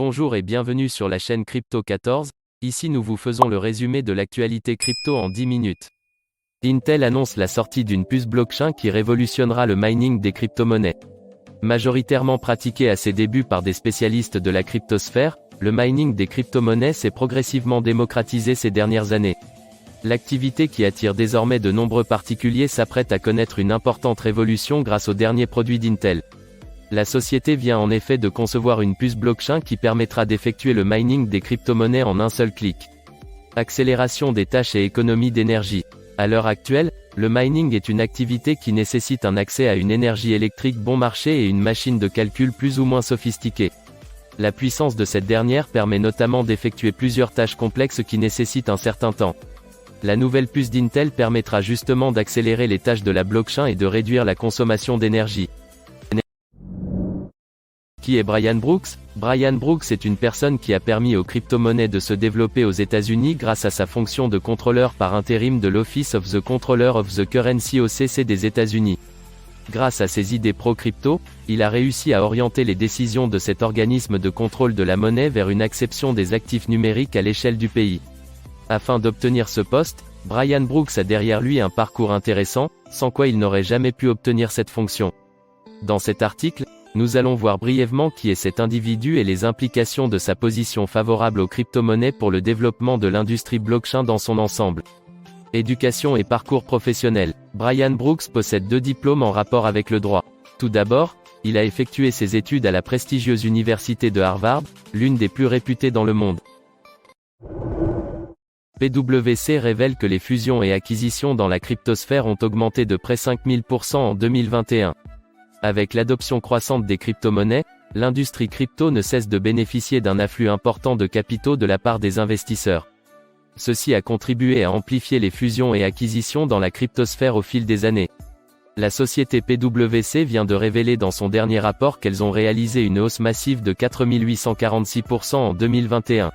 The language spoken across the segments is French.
Bonjour et bienvenue sur la chaîne Crypto 14, ici nous vous faisons le résumé de l'actualité crypto en 10 minutes. Intel annonce la sortie d'une puce blockchain qui révolutionnera le mining des crypto-monnaies. Majoritairement pratiqué à ses débuts par des spécialistes de la cryptosphère, le mining des crypto-monnaies s'est progressivement démocratisé ces dernières années. L'activité qui attire désormais de nombreux particuliers s'apprête à connaître une importante révolution grâce aux derniers produits d'Intel. La société vient en effet de concevoir une puce blockchain qui permettra d'effectuer le mining des crypto-monnaies en un seul clic. Accélération des tâches et économie d'énergie. À l'heure actuelle, le mining est une activité qui nécessite un accès à une énergie électrique bon marché et une machine de calcul plus ou moins sophistiquée. La puissance de cette dernière permet notamment d'effectuer plusieurs tâches complexes qui nécessitent un certain temps. La nouvelle puce d'Intel permettra justement d'accélérer les tâches de la blockchain et de réduire la consommation d'énergie. Qui est Brian Brooks? Brian Brooks est une personne qui a permis aux crypto-monnaies de se développer aux États-Unis grâce à sa fonction de contrôleur par intérim de l'Office of the Comptroller of the Currency OCC des États-Unis. Grâce à ses idées pro-crypto, il a réussi à orienter les décisions de cet organisme de contrôle de la monnaie vers une acception des actifs numériques à l'échelle du pays. Afin d'obtenir ce poste, Brian Brooks a derrière lui un parcours intéressant, sans quoi il n'aurait jamais pu obtenir cette fonction. Dans cet article, nous allons voir brièvement qui est cet individu et les implications de sa position favorable aux crypto-monnaies pour le développement de l'industrie blockchain dans son ensemble. Éducation et parcours professionnel. Brian Brooks possède 2 diplômes en rapport avec le droit. Tout d'abord, il a effectué ses études à la prestigieuse université de Harvard, l'une des plus réputées dans le monde. PwC révèle que les fusions et acquisitions dans la cryptosphère ont augmenté de près 5000% en 2021. Avec l'adoption croissante des crypto-monnaies, l'industrie crypto ne cesse de bénéficier d'un afflux important de capitaux de la part des investisseurs. Ceci a contribué à amplifier les fusions et acquisitions dans la cryptosphère au fil des années. La société PwC vient de révéler dans son dernier rapport qu'elles ont réalisé une hausse massive de 4846% en 2021.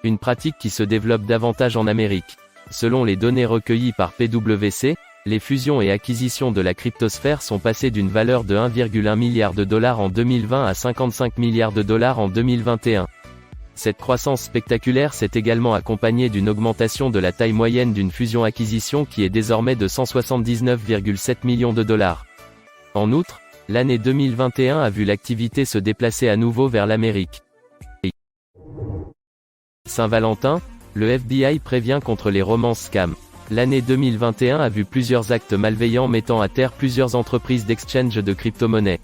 Une pratique qui se développe davantage en Amérique. Selon les données recueillies par PwC, les fusions et acquisitions de la cryptosphère sont passées d'une valeur de 1,1 milliard de dollars en 2020 à 55 milliards de dollars en 2021. Cette croissance spectaculaire s'est également accompagnée d'une augmentation de la taille moyenne d'une fusion-acquisition qui est désormais de 179,7 millions de dollars. En outre, l'année 2021 a vu l'activité se déplacer à nouveau vers l'Amérique. Saint-Valentin, le FBI prévient contre les romances scam. L'année 2021 a vu plusieurs actes malveillants mettant à terre plusieurs entreprises d'exchange de crypto-monnaies.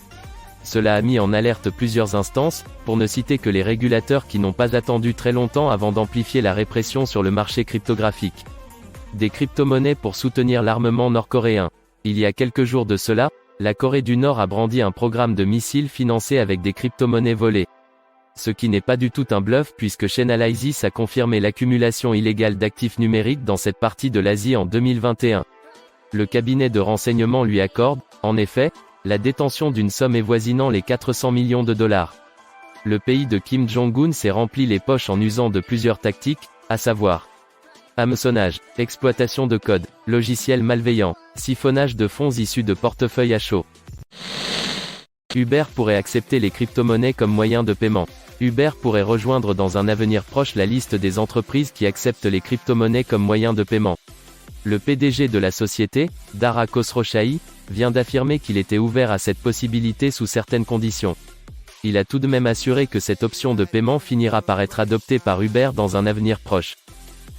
Cela a mis en alerte plusieurs instances, pour ne citer que les régulateurs qui n'ont pas attendu très longtemps avant d'amplifier la répression sur le marché cryptographique. Des crypto-monnaies pour soutenir l'armement nord-coréen. Il y a quelques jours de cela, la Corée du Nord a brandi un programme de missiles financé avec des crypto-monnaies volées. Ce qui n'est pas du tout un bluff puisque Chainalysis a confirmé l'accumulation illégale d'actifs numériques dans cette partie de l'Asie en 2021. Le cabinet de renseignement lui accorde, en effet, la détention d'une somme avoisinant les 400 millions de dollars. Le pays de Kim Jong-un s'est rempli les poches en usant de plusieurs tactiques, à savoir hameçonnage, exploitation de code, logiciels malveillants, siphonnage de fonds issus de portefeuilles à chaud. Uber pourrait accepter les crypto-monnaies comme moyen de paiement. Uber pourrait rejoindre dans un avenir proche la liste des entreprises qui acceptent les crypto-monnaies comme moyen de paiement. Le PDG de la société, Dara Khosrowshahi, vient d'affirmer qu'il était ouvert à cette possibilité sous certaines conditions. Il a tout de même assuré que cette option de paiement finira par être adoptée par Uber dans un avenir proche.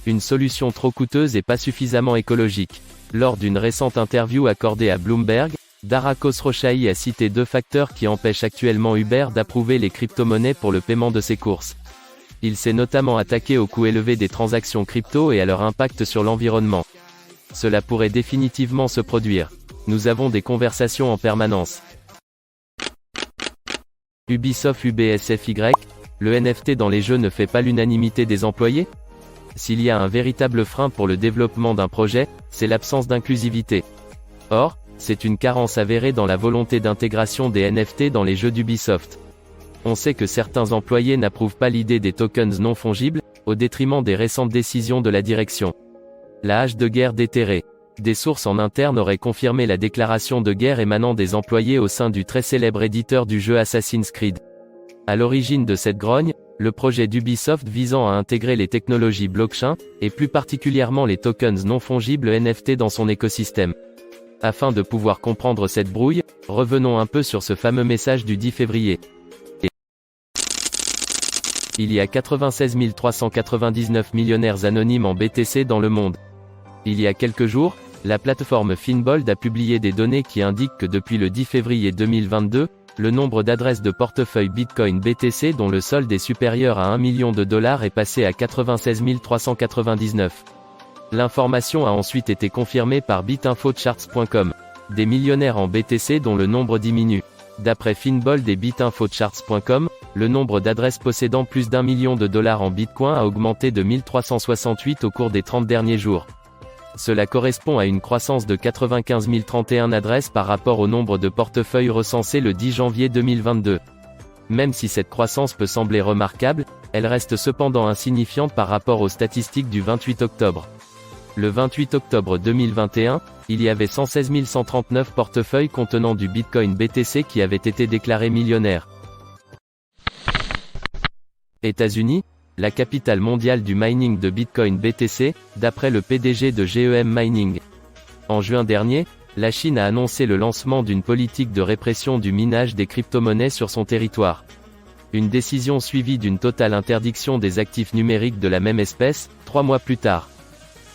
Une solution trop coûteuse et pas suffisamment écologique. Lors d'une récente interview accordée à Bloomberg, Dara Khosrowshahi a cité 2 facteurs qui empêchent actuellement Uber d'approuver les crypto-monnaies pour le paiement de ses courses. Il s'est notamment attaqué au coût élevé des transactions crypto et à leur impact sur l'environnement. Cela pourrait définitivement se produire. Nous avons des conversations en permanence. Ubisoft UBSFY, le NFT dans les jeux ne fait pas l'unanimité des employés? S'il y a un véritable frein pour le développement d'un projet, c'est l'absence d'inclusivité. Or, c'est une carence avérée dans la volonté d'intégration des NFT dans les jeux d'Ubisoft. On sait que certains employés n'approuvent pas l'idée des tokens non fongibles, au détriment des récentes décisions de la direction. La hache de guerre déterrée. Des sources en interne auraient confirmé la déclaration de guerre émanant des employés au sein du très célèbre éditeur du jeu Assassin's Creed. À l'origine de cette grogne, le projet d'Ubisoft visant à intégrer les technologies blockchain, et plus particulièrement les tokens non fongibles NFT dans son écosystème. Afin de pouvoir comprendre cette brouille, revenons un peu sur ce fameux message du 10 février. Il y a 96 399 millionnaires anonymes en BTC dans le monde. Il y a quelques jours, la plateforme Finbold a publié des données qui indiquent que depuis le 10 février 2022, le nombre d'adresses de portefeuille Bitcoin BTC dont le solde est supérieur à $1 million est passé à 96 399. L'information a ensuite été confirmée par bitinfocharts.com. Des millionnaires en BTC dont le nombre diminue. D'après Finbold et bitinfocharts.com, le nombre d'adresses possédant plus d'$1 million en Bitcoin a augmenté de 1368 au cours des 30 derniers jours. Cela correspond à une croissance de 95 031 adresses par rapport au nombre de portefeuilles recensés le 10 janvier 2022. Même si cette croissance peut sembler remarquable, elle reste cependant insignifiante par rapport aux statistiques du 28 octobre. Le 28 octobre 2021, il y avait 116 139 portefeuilles contenant du Bitcoin BTC qui avaient été déclarés millionnaires. États-Unis, la capitale mondiale du mining de Bitcoin BTC, d'après le PDG de GEM Mining. En juin dernier, la Chine a annoncé le lancement d'une politique de répression du minage des crypto-monnaies sur son territoire. Une décision suivie d'une totale interdiction des actifs numériques de la même espèce, 3 mois plus tard.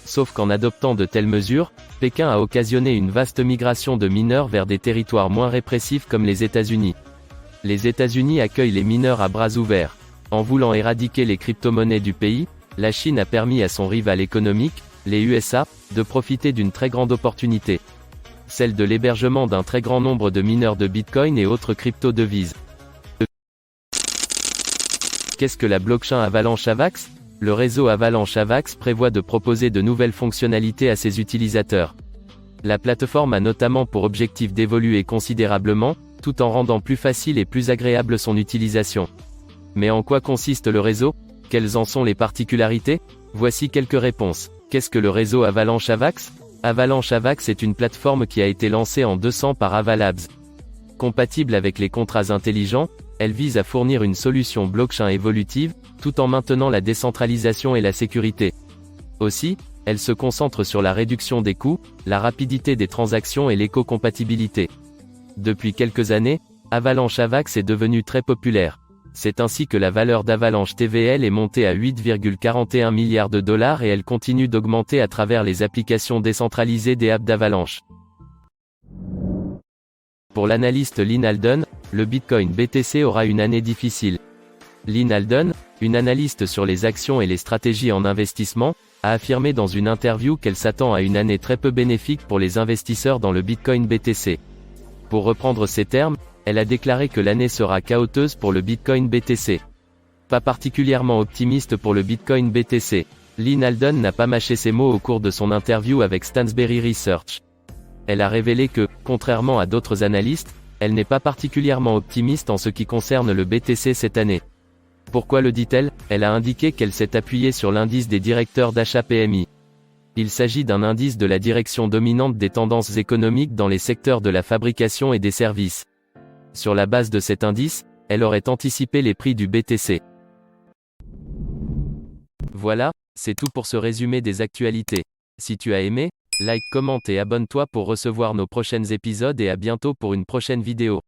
Sauf qu'en adoptant de telles mesures, Pékin a occasionné une vaste migration de mineurs vers des territoires moins répressifs comme les États-Unis. Les États-Unis accueillent les mineurs à bras ouverts. En voulant éradiquer les crypto-monnaies du pays, la Chine a permis à son rival économique, les USA, de profiter d'une très grande opportunité. Celle de l'hébergement d'un très grand nombre de mineurs de Bitcoin et autres crypto-devises. Qu'est-ce que la blockchain Avalanche Avax ? Le réseau Avalanche Avax prévoit de proposer de nouvelles fonctionnalités à ses utilisateurs. La plateforme a notamment pour objectif d'évoluer considérablement, tout en rendant plus facile et plus agréable son utilisation. Mais en quoi consiste le réseau ? Quelles en sont les particularités ? Voici quelques réponses. Qu'est-ce que le réseau Avalanche Avax ? Avalanche Avax est une plateforme qui a été lancée en 200 par Avalabs. Compatible avec les contrats intelligents, elle vise à fournir une solution blockchain évolutive, tout en maintenant la décentralisation et la sécurité. Aussi, elle se concentre sur la réduction des coûts, la rapidité des transactions et l'éco-compatibilité. Depuis quelques années, Avalanche Avax est devenue très populaire. C'est ainsi que la valeur d'Avalanche TVL est montée à 8,41 milliards de dollars et elle continue d'augmenter à travers les applications décentralisées des apps d'Avalanche. Pour l'analyste Lyn Alden, le Bitcoin BTC aura une année difficile. Lyn Alden, une analyste sur les actions et les stratégies en investissement, a affirmé dans une interview qu'elle s'attend à une année très peu bénéfique pour les investisseurs dans le Bitcoin BTC. Pour reprendre ses termes, elle a déclaré que l'année sera chaotique pour le Bitcoin BTC. Pas particulièrement optimiste pour le Bitcoin BTC. Lyn Alden n'a pas mâché ses mots au cours de son interview avec Stansberry Research. Elle a révélé que, contrairement à d'autres analystes, elle n'est pas particulièrement optimiste en ce qui concerne le BTC cette année. Pourquoi le dit-elle ? Elle a indiqué qu'elle s'est appuyée sur l'indice des directeurs d'achat PMI. Il s'agit d'un indice de la direction dominante des tendances économiques dans les secteurs de la fabrication et des services. Sur la base de cet indice, elle aurait anticipé les prix du BTC. Voilà, c'est tout pour ce résumé des actualités. Si tu as aimé, like, commente et abonne-toi pour recevoir nos prochains épisodes et à bientôt pour une prochaine vidéo.